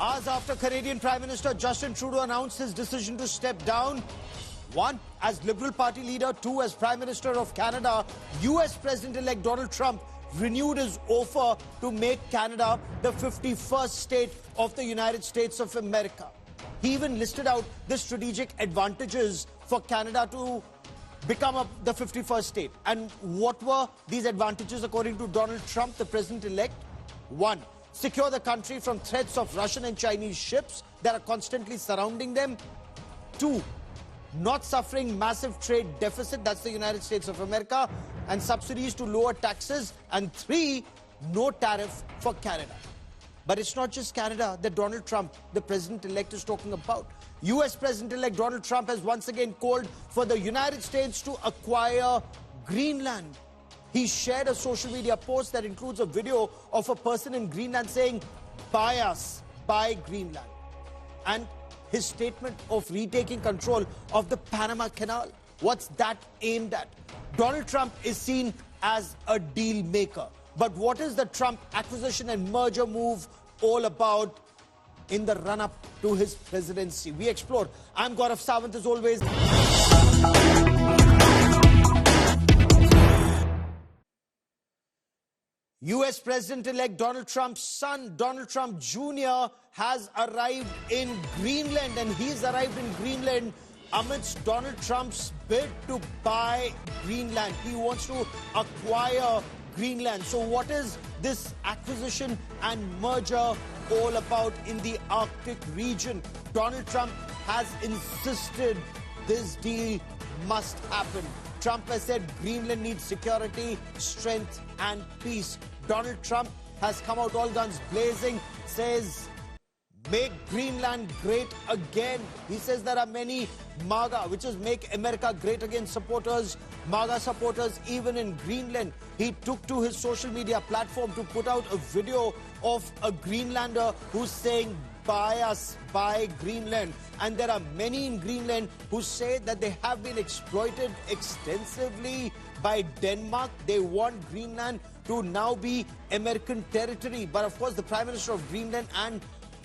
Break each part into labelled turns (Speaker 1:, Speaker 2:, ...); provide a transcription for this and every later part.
Speaker 1: Hours after Canadian Prime Minister Justin Trudeau announced his decision to step down, one, as Liberal Party leader, two, as Prime Minister of Canada, US President-elect Donald Trump renewed his offer to make Canada the 51st state of the United States of America. He even listed out the strategic advantages for Canada to become the 51st state. And what were these advantages according to Donald Trump, the president-elect? One, secure the country from threats of Russian and Chinese ships that are constantly surrounding them. Two, not suffering massive trade deficit, that's the United States of America, and subsidies to lower taxes. And three, no tariff for Canada. But it's not just Canada that Donald Trump, the president-elect, is talking about. US President-elect Donald Trump has once again called for the United States to acquire Greenland. He shared a social media post that includes a video of a person in Greenland saying, "Buy us, buy Greenland." And his statement of retaking control of the Panama Canal, what's that aimed at? Donald Trump is seen as a deal maker. But what is the Trump acquisition and merger move all about in the run-up to his presidency? We explore. I'm Gaurav Sawant, as always. US President-elect Donald Trump's son, Donald Trump Jr., has arrived in Greenland, and he's arrived in Greenland amidst Donald Trump's bid to buy Greenland. He wants to acquire Greenland. So what is this acquisition and merger all about in the Arctic region? Donald Trump has insisted this deal must happen. Trump has said Greenland needs security, strength, and peace. Donald Trump has come out all guns blazing, says, "Make Greenland great again." He says there are many MAGA, which is Make America Great Again supporters, MAGA supporters, even in Greenland. He took to his social media platform to put out a video of a Greenlander who's saying, "Buy us, buy Greenland." And there are many in Greenland who say that they have been exploited extensively by Denmark. They want Greenland to now be American territory. But of course, the Prime Minister of Greenland and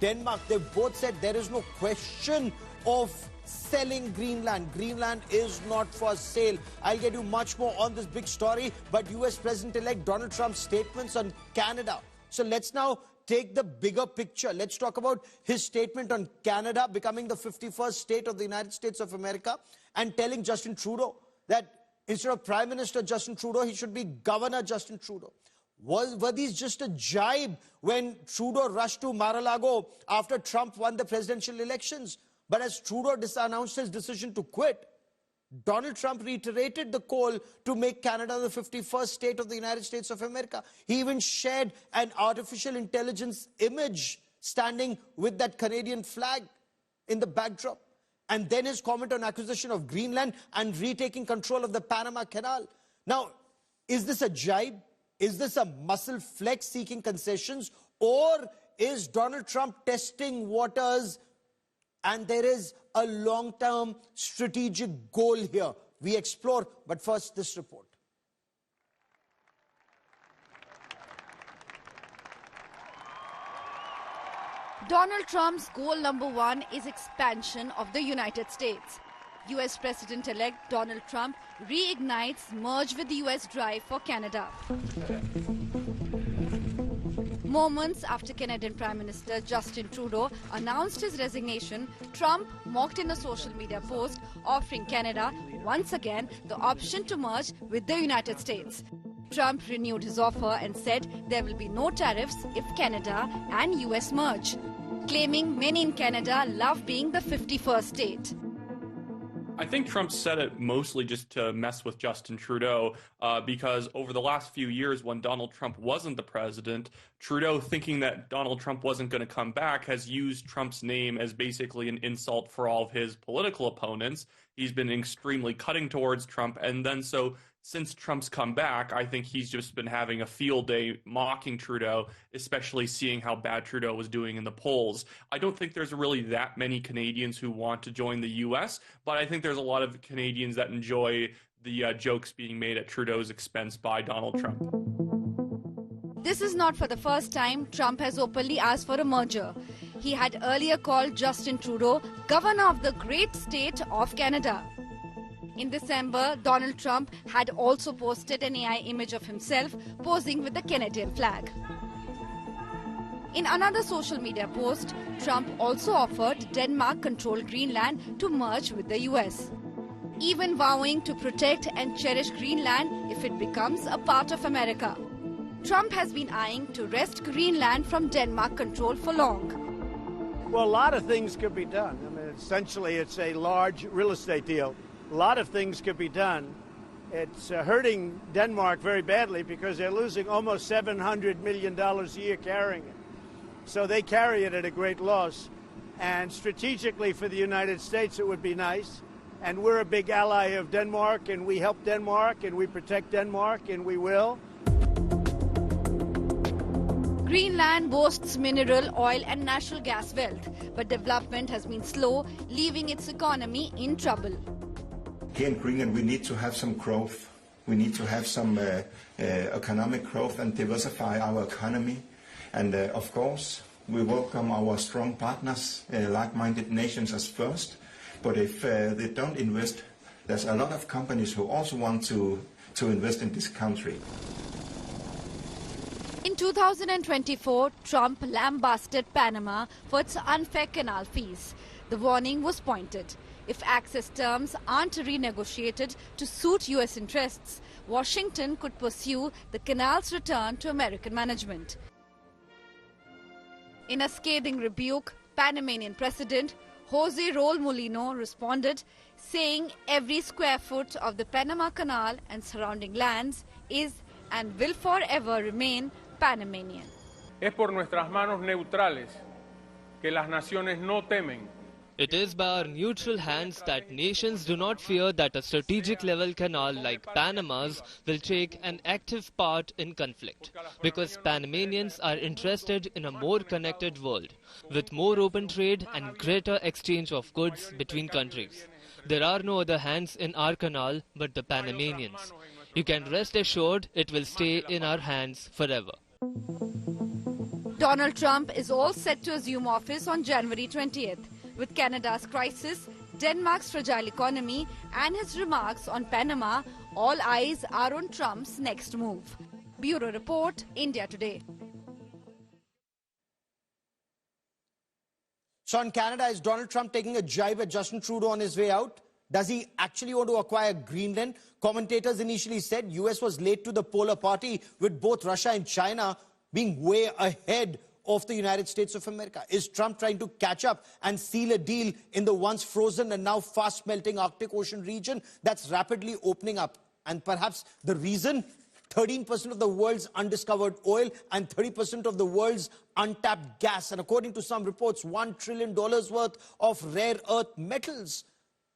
Speaker 1: Denmark, they both said there is no question of selling Greenland. Greenland is not for sale. I'll get you much more on this big story, but US President-elect Donald Trump's statements on Canada. So let's now take the bigger picture. Let's talk about his statement on Canada becoming the 51st state of the United States of America and telling Justin Trudeau that instead of Prime Minister Justin Trudeau, he should be Governor Justin Trudeau. Were these just a jibe when Trudeau rushed to Mar-a-Lago after Trump won the presidential elections? But as Trudeau announced his decision to quit, Donald Trump reiterated the call to make Canada the 51st state of the United States of America. He even shared an artificial intelligence image standing with that Canadian flag in the backdrop. And then his comment on acquisition of Greenland and retaking control of the Panama Canal. Now, is this a jibe? Is this a muscle flex seeking concessions? Or is Donald Trump testing waters and there is a long-term strategic goal here? We explore, but first this report.
Speaker 2: Donald Trump's goal number one is expansion of the United States. US President-elect Donald Trump reignites merge with the US drive for Canada. Moments after Canadian Prime Minister Justin Trudeau announced his resignation, Trump mocked in a social media post offering Canada once again the option to merge with the United States. Trump renewed his offer and said there will be no tariffs if Canada and US merge, claiming many in Canada love being the 51st state.
Speaker 3: I think Trump said it mostly just to mess with Justin Trudeau because over the last few years when Donald Trump wasn't the president, Trudeau, thinking that Donald Trump wasn't going to come back, has used Trump's name as basically an insult for all of his political opponents. He's been extremely cutting towards Trump. And then so since Trump's come back, I think he's just been having a field day mocking Trudeau, especially seeing how bad Trudeau was doing in the polls. I don't think there's really that many Canadians who want to join the U.S., but I think there's a lot of Canadians that enjoy the jokes being made at Trudeau's expense by Donald Trump.
Speaker 2: This is not for the first time Trump has openly asked for a merger. He had earlier called Justin Trudeau governor of the great state of Canada. In December, Donald Trump had also posted an AI image of himself posing with the Canadian flag. In another social media post, Trump also offered Denmark-controlled Greenland to merge with the US, even vowing to protect and cherish Greenland if it becomes a part of America. Trump has been eyeing to wrest Greenland from Denmark control for long.
Speaker 4: Well, a lot of things could be done. I mean, essentially, it's a large real estate deal. A lot of things could be done. It's hurting Denmark very badly because they're losing almost $700 million a year carrying it. So they carry it at a great loss. And strategically for the United States, it would be nice. And we're a big ally of Denmark, and we help Denmark, and we protect Denmark, and we will.
Speaker 2: Greenland boasts mineral, oil and natural gas wealth, but development has been slow, leaving its economy in trouble.
Speaker 5: Here in Greenland, we need to have some growth. We need to have some economic growth and diversify our economy. And of course, we welcome our strong partners, like-minded nations as first. But if they don't invest, there's a lot of companies who also want to invest in this country.
Speaker 2: In 2024, Trump lambasted Panama for its unfair canal fees. The warning was pointed. If access terms aren't renegotiated to suit US interests, Washington could pursue the canal's return to American management. In a scathing rebuke, Panamanian President Jose Raul Mulino responded, saying every square foot of the Panama Canal and surrounding lands is and will forever remain Panamanian.
Speaker 6: Es por nuestras manos neutrales que las naciones no temen.
Speaker 7: It is by our neutral hands that nations do not fear that a strategic level canal like Panama's will take an active part in conflict, because Panamanians are interested in a more connected world, with more open trade and greater exchange of goods between countries. There are no other hands in our canal but the Panamanians. You can rest assured it will stay in our hands forever.
Speaker 2: Donald Trump is all set to assume office on January 20th. With Canada's crisis, Denmark's fragile economy and his remarks on Panama, all eyes are on Trump's next move. Bureau Report, India Today.
Speaker 1: So in Canada, is Donald Trump taking a jibe at Justin Trudeau on his way out? Does he actually want to acquire Greenland? Commentators initially said US was late to the polar party, with both Russia and China being way ahead of the United States of America. Is Trump trying to catch up and seal a deal in the once frozen and now fast melting Arctic Ocean region that's rapidly opening up? And perhaps the reason, 13% of the world's undiscovered oil and 30% of the world's untapped gas. And according to some reports, $1 trillion worth of rare earth metals.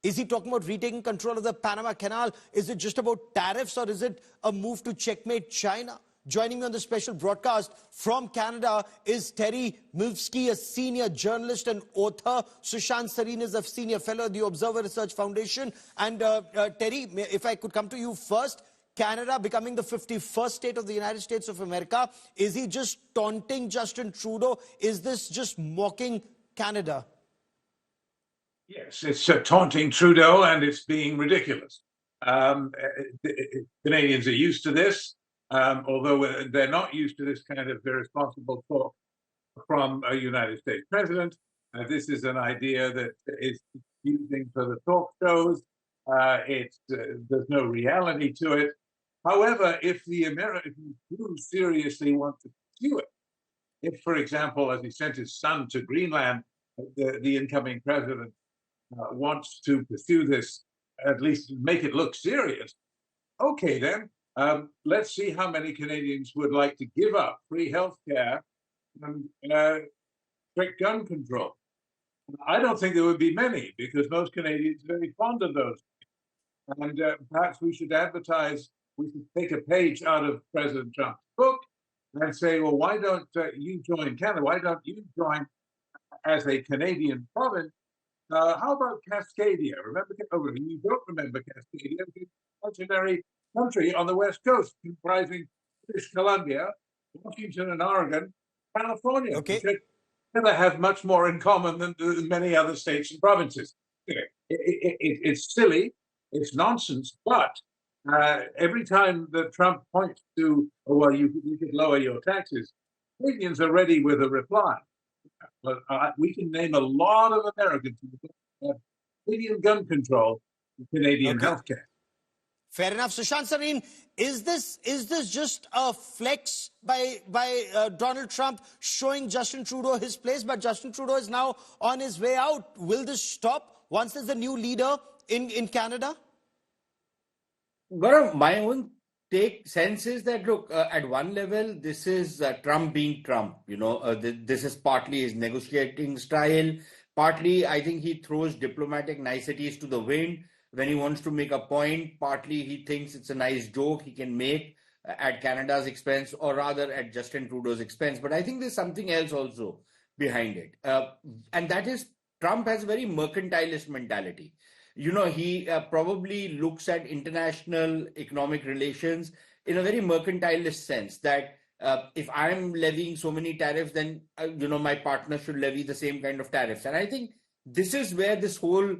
Speaker 1: Is he talking about retaking control of the Panama Canal? Is it just about tariffs, or is it a move to checkmate China? Joining me on the special broadcast from Canada is Terry Milvsky, a senior journalist and author. Sushant Sareen is a senior fellow at the Observer Research Foundation. And Terry, if I could come to you first, Canada becoming the 51st state of the United States of America. Is he just taunting Justin Trudeau? Is this just mocking Canada?
Speaker 8: Yes, it's taunting Trudeau, and it's being ridiculous. Canadians are used to this. Although they're not used to this kind of irresponsible talk from a United States president. This is an idea that is using for the talk shows. There's no reality to it. However, if the Americans do seriously want to pursue it, if, for example, as he sent his son to Greenland, the incoming president wants to pursue this, at least make it look serious, okay then. Let's see how many Canadians would like to give up free health care and strict gun control. I don't think there would be many, because most Canadians are very fond of those. And perhaps we should advertise, we should take a page out of President Trump's book and say, well, why don't you join Canada? Why don't you join as a Canadian province? How about Cascadia? Remember, you don't remember Cascadia, it's a legendary country on the West Coast, comprising British Columbia, Washington and Oregon, California.
Speaker 1: Okay.
Speaker 8: Canada has much more in common than many other states and provinces. It's silly, it's nonsense, but every time that Trump points to, oh, well, you could lower your taxes, Canadians are ready with a reply. But we can name a lot of Americans who have Canadian gun control and Canadian healthcare.
Speaker 1: Fair enough. Sushant Sareen, is this just a flex by Donald Trump showing Justin Trudeau his place? But Justin Trudeau is now on his way out. Will this stop once there's a new leader in Canada?
Speaker 9: Gaurav, my own sense is that, look, at one level, this is Trump being Trump. This is partly his negotiating style. Partly, I think he throws diplomatic niceties to the wind when he wants to make a point. Partly, he thinks it's a nice joke he can make at Canada's expense, or rather at Justin Trudeau's expense. But I think there's something else also behind it. And that is, Trump has a very mercantilist mentality. He probably looks at international economic relations in a very mercantilist sense, that if I'm levying so many tariffs, then, my partner should levy the same kind of tariffs. And I think this is where this whole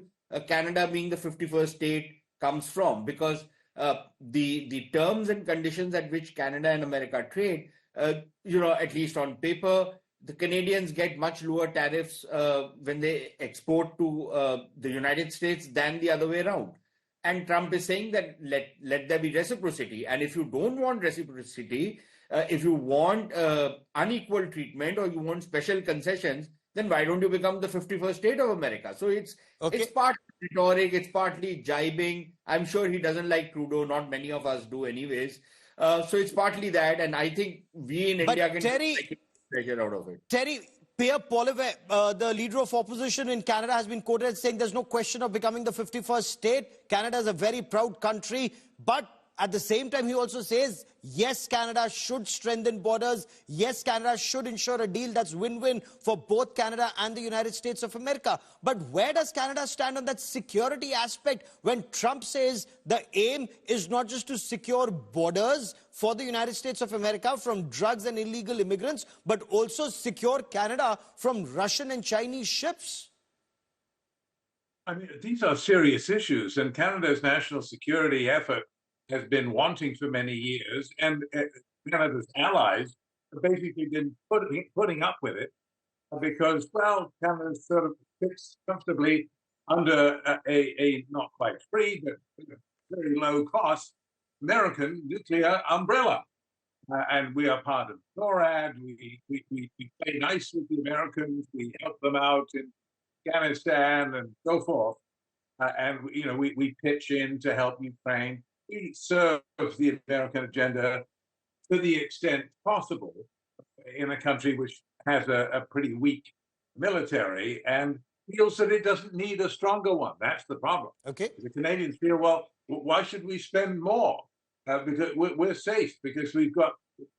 Speaker 9: Canada being the 51st state comes from, because the terms and conditions at which Canada and America trade, at least on paper, the Canadians get much lower tariffs when they export to the United States than the other way around. And Trump is saying that let there be reciprocity. And if you don't want reciprocity, if you want unequal treatment, or you want special concessions, then why don't you become the 51st state of America? So it's part rhetoric, it's partly jibing. I'm sure he doesn't like Trudeau. Not many of us do anyways. So it's partly that. And I think we in India can take pleasure out of it.
Speaker 1: Terry, Pierre Poilievre, the leader of opposition in Canada, has been quoted as saying there's no question of becoming the 51st state. Canada is a very proud country. But at the same time, he also says, yes, Canada should strengthen borders. Yes, Canada should ensure a deal that's win-win for both Canada and the United States of America. But where does Canada stand on that security aspect when Trump says the aim is not just to secure borders for the United States of America from drugs and illegal immigrants, but also secure Canada from Russian and Chinese ships?
Speaker 8: I mean, these are serious issues, and Canada's national security effort has been wanting for many years, and Canada's allies have basically been putting up with it because, well, Canada sort of fits comfortably under a not quite free, but very low cost American nuclear umbrella. And we are part of NORAD. We play nice with the Americans. We help them out in Afghanistan and so forth. And we pitch in to help Ukraine. We serve the American agenda to the extent possible in a country which has a pretty weak military and feels that it doesn't need a stronger one. That's the problem.
Speaker 1: Okay.
Speaker 8: The Canadians feel, well, why should we spend more? Because we're safe, because we've got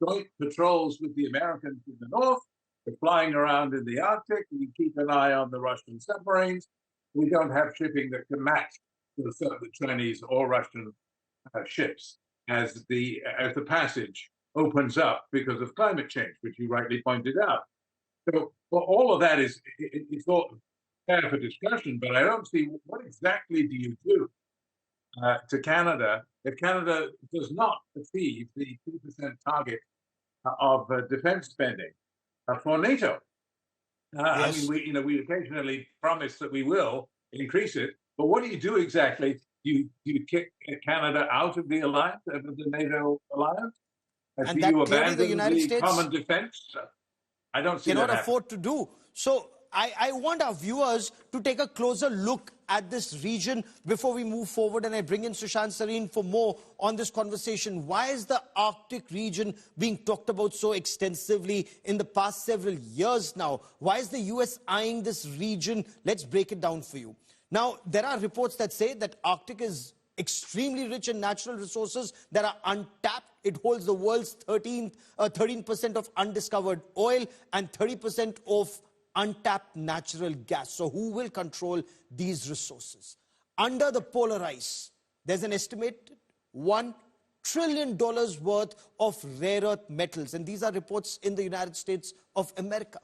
Speaker 8: joint patrols with the Americans in the north. We're flying around in the Arctic. We keep an eye on the Russian submarines. We don't have shipping that can match the Chinese or Russian ships as the passage opens up because of climate change, which you rightly pointed out. So all of that is all fair for discussion, but I don't see what exactly do you do to Canada if Canada does not achieve the 2% target of defense spending for NATO.
Speaker 1: Yes.
Speaker 8: I mean, we occasionally promise that we will increase it, but what do you do exactly? Do you kick Canada out of the alliance, of the NATO alliance?
Speaker 1: And
Speaker 8: do
Speaker 1: that
Speaker 8: you
Speaker 1: clearly
Speaker 8: abandon
Speaker 1: the United States
Speaker 8: common defense? I don't see
Speaker 1: cannot
Speaker 8: that
Speaker 1: afford to do. So I want our viewers to take a closer look at this region before we move forward, and I bring in Sushant Sareen for more on this conversation. Why is the Arctic region being talked about so extensively in the past several years now? Why is the US eyeing this region? Let's break it down for you. Now, there are reports that say that Arctic is extremely rich in natural resources that are untapped. It holds the world's 13% of undiscovered oil and 30% of untapped natural gas. So who will control these resources? Under the polar ice, there's an estimated $1 trillion worth of rare earth metals. And these are reports in the United States of America.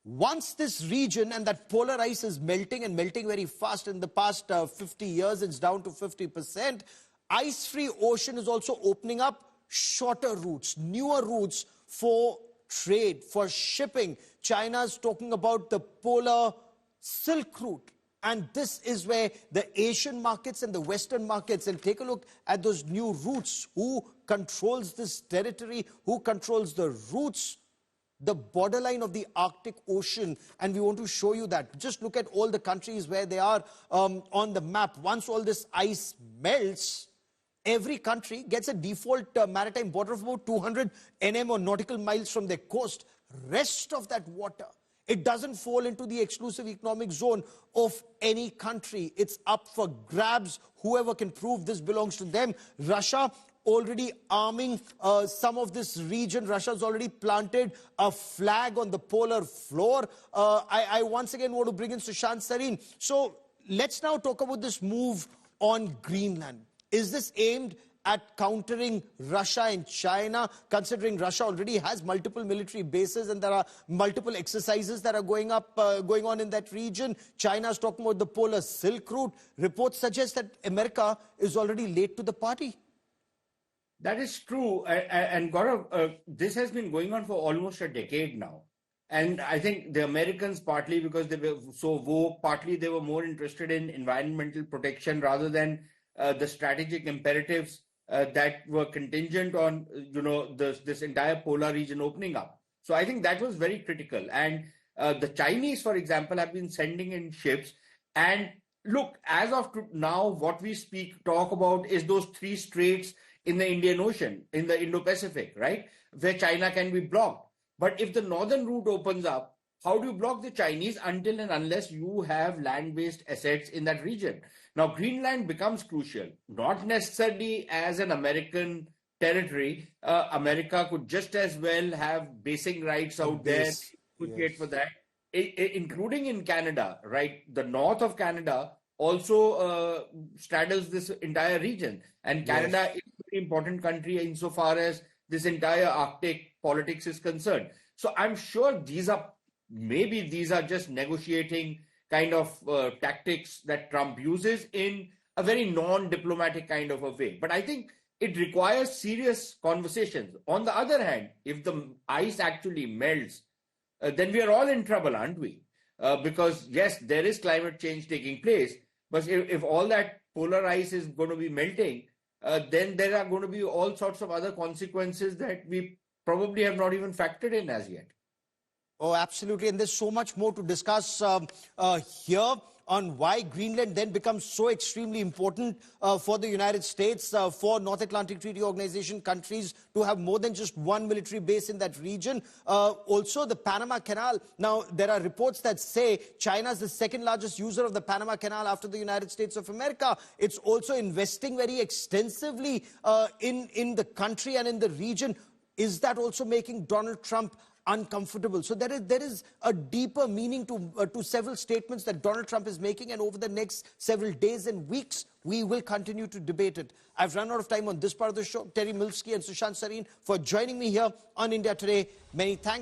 Speaker 1: once this region and that polar ice is melting and melting very fast, in the past 50 years, it's down to 50%, ice-free ocean is also opening up shorter routes, newer routes for trade, for shipping. China's talking about the polar Silk Route. And this is where the Asian markets and the Western markets, and take a look at those new routes. Who controls this territory? Who controls the routes? The borderline of the Arctic Ocean, and we want to show you that. Just look at all the countries where they are on the map. Once all this ice melts, every country gets a default maritime border of about 200 nm or nautical miles from their coast. Rest of that water, it doesn't fall into the exclusive economic zone of any country. It's up for grabs. Whoever can prove this belongs to them. Russia already arming some of this region. Russia's already planted a flag on the polar floor. I once again want to bring in Sushant Sareen. So let's now talk about this move on Greenland. Is this aimed at countering Russia and China, considering Russia already has multiple military bases and there are multiple exercises that are going on in that region? China is talking about the polar Silk Route. Reports suggest that America is already late to the party.
Speaker 9: That is true. And Gaurav, this has been going on for almost a decade now. And I think the Americans, partly because they were so woke, partly they were more interested in environmental protection rather than the strategic imperatives that were contingent on, this entire polar region opening up. So I think that was very critical. And the Chinese, for example, have been sending in ships. And look, as of now, what we talk about is those three straits in the Indian Ocean, in the Indo-Pacific, right, where China can be blocked. But if the northern route opens up, how do you block the Chinese until and unless you have land-based assets in that region? Now, Greenland becomes crucial, not necessarily as an American territory. America could just as well have basing rights out there, for that, including in Canada, right? The north of Canada also straddles this entire region. And Canada is a very important country insofar as this entire Arctic politics is concerned. So I'm sure these are just negotiating kind of tactics that Trump uses in a very non-diplomatic kind of a way. But I think it requires serious conversations. On the other hand, if the ice actually melts, then we are all in trouble, aren't we? Because yes, there is climate change taking place, but if all that polar ice is going to be melting, then there are going to be all sorts of other consequences that we probably have not even factored in as yet.
Speaker 1: Oh, absolutely. And there's so much more to discuss here on why Greenland then becomes so extremely important for the United States, for North Atlantic Treaty Organization countries to have more than just one military base in that region. Also, the Panama Canal. Now, there are reports that say China is the second largest user of the Panama Canal after the United States of America. It's also investing very extensively in the country and in the region. Is that also making Donald Trump uncomfortable? So there is a deeper meaning to several statements that Donald Trump is making, and over the next several days and weeks, we will continue to debate it. I've run out of time on this part of the show. Terry Milsky and Sushant Sareen for joining me here on India Today. Many thanks.